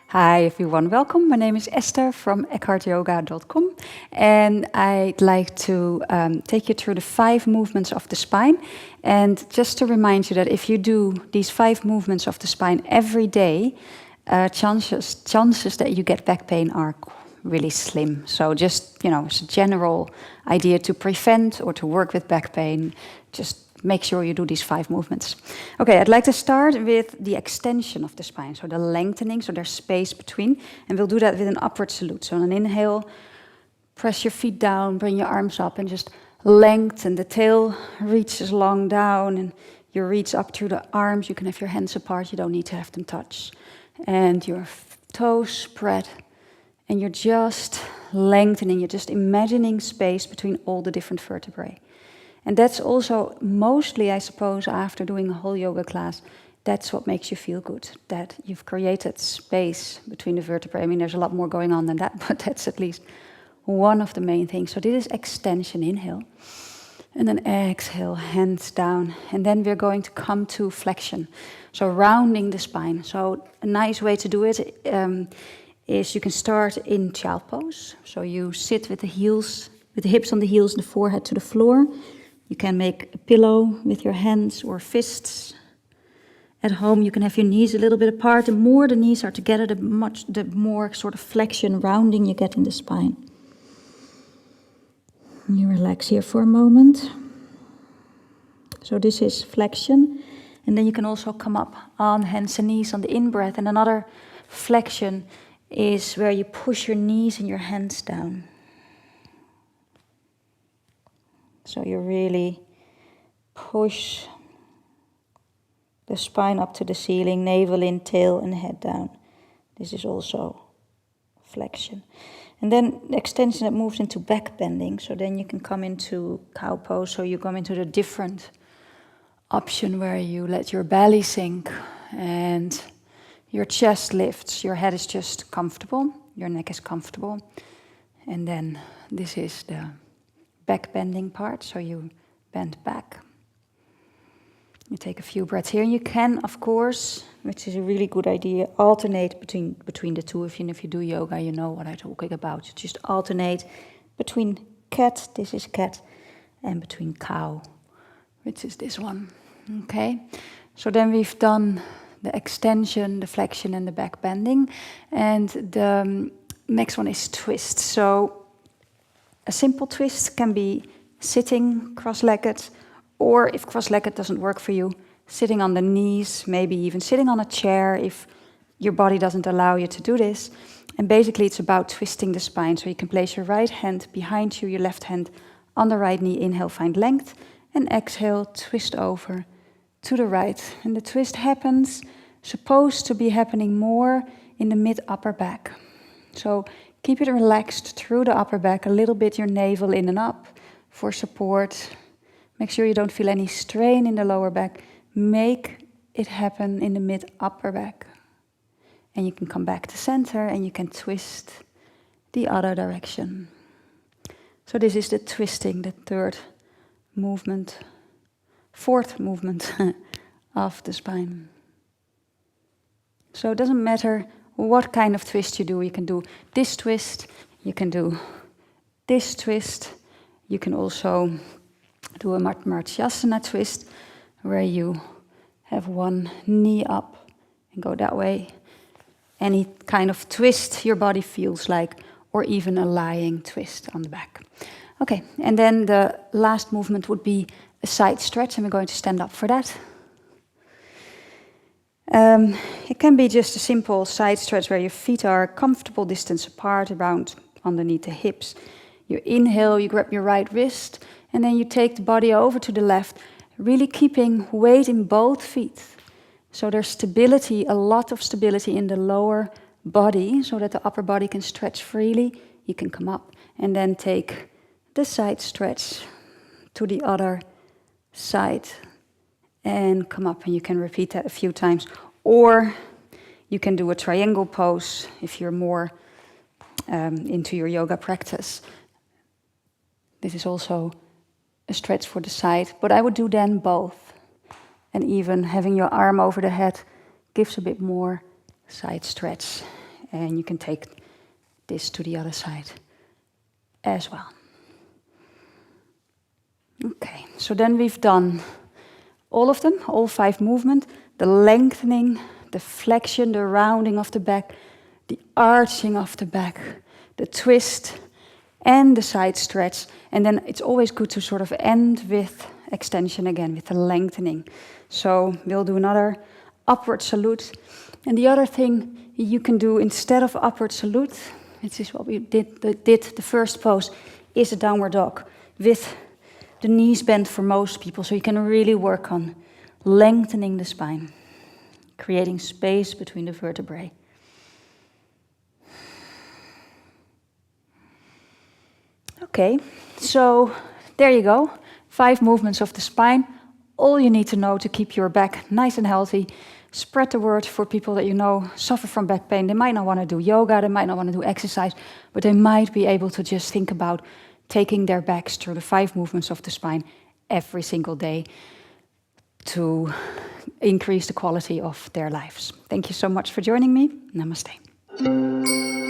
Hi everyone, welcome. My name is Esther from EkhartYoga.com, and I'd like to take you through the 5 movements of the spine. And just to remind you that if you do these 5 movements of the spine every day, chances that you get back pain are really slim. So just, it's a general idea to prevent or to work with back pain. Just make sure you do these 5 movements. Okay, I'd like to start with the extension of the spine, so the lengthening, so there's space between, and we'll do that with an upward salute. So on an inhale, press your feet down, bring your arms up, and just lengthen. The tail reaches long down, and you reach up through the arms. You can have your hands apart, you don't need to have them touch. And your toes spread, and you're just lengthening, you're just imagining space between all the different vertebrae. And that's also mostly, I suppose, after doing a whole yoga class, that's what makes you feel good, that you've created space between the vertebrae. I mean, there's a lot more going on than that, but that's at least one of the main things. So this is extension, inhale. And then exhale, hands down. And then we're going to come to flexion, so rounding the spine. So a nice way to do it is you can start in child pose. So you sit with the heels, with the hips on the heels and the forehead to the floor. You can make a pillow with your hands or fists. At home, you can have your knees a little bit apart. The more the knees are together, the more sort of flexion, rounding you get in the spine. You relax here for a moment. So this is flexion. And then you can also come up on hands and knees on the in-breath. And another flexion is where you push your knees and your hands down. So you really push the spine up to the ceiling, navel in, tail and head down. This is also flexion. And then the extension that moves into back bending. So then you can come into cow pose. So you come into the different option where you let your belly sink and your chest lifts. Your head is just comfortable. Your neck is comfortable. And then this is the back bending part, so you bend back. You take a few breaths here. You can, of course, which is a really good idea, alternate between the two. If you do yoga, you know what I'm talking about. You just alternate between cat, this is cat, and between cow, which is this one. Okay, so then we've done the extension, the flexion, and the back bending. And the next one is twist. So a simple twist can be sitting cross-legged, or if cross-legged doesn't work for you, sitting on the knees, maybe even sitting on a chair if your body doesn't allow you to do this. And basically it's about twisting the spine. So you can place your right hand behind you, your left hand on the right knee, inhale, find length, and exhale, twist over to the right. And the twist supposed to be happening more in the mid-upper back. So keep it relaxed through the upper back, a little bit your navel in and up for support. Make sure you don't feel any strain in the lower back. Make it happen in the mid-upper back. And you can come back to center and you can twist the other direction. So this is the twisting, the fourth movement of the spine. So it doesn't matter what kind of twist you do. You can do this twist, you can do this twist. You can also do a Martyasana twist, where you have one knee up and go that way. Any kind of twist your body feels like, or even a lying twist on the back. Okay, and then the last movement would be a side stretch, and we're going to stand up for that. It can be just a simple side stretch where your feet are a comfortable distance apart, around underneath the hips. You inhale, you grab your right wrist, and then you take the body over to the left, really keeping weight in both feet. So there's stability, a lot of stability in the lower body, so that the upper body can stretch freely. You can come up and then take the side stretch to the other side and come up, and you can repeat that a few times. Or you can do a triangle pose if you're more into your yoga practice. This is also a stretch for the side, but I would do then both. And even having your arm over the head gives a bit more side stretch. And you can take this to the other side as well. Okay, so then we've done all of them, all 5 movements. The lengthening, the flexion, the rounding of the back, the arching of the back, the twist, and the side stretch. And then it's always good to sort of end with extension again, with the lengthening. So we'll do another upward salute. And the other thing you can do instead of upward salute, this is what we did the first pose, is a downward dog with the knees bent for most people. So you can really work on lengthening the spine, creating space between the vertebrae. Okay, so there you go. 5 movements of the spine. All you need to know to keep your back nice and healthy. Spread the word for people that you know suffer from back pain. They might not want to do yoga, they might not want to do exercise, but they might be able to just think about taking their backs through the 5 movements of the spine every single day to increase the quality of their lives. Thank you so much for joining me. Namaste.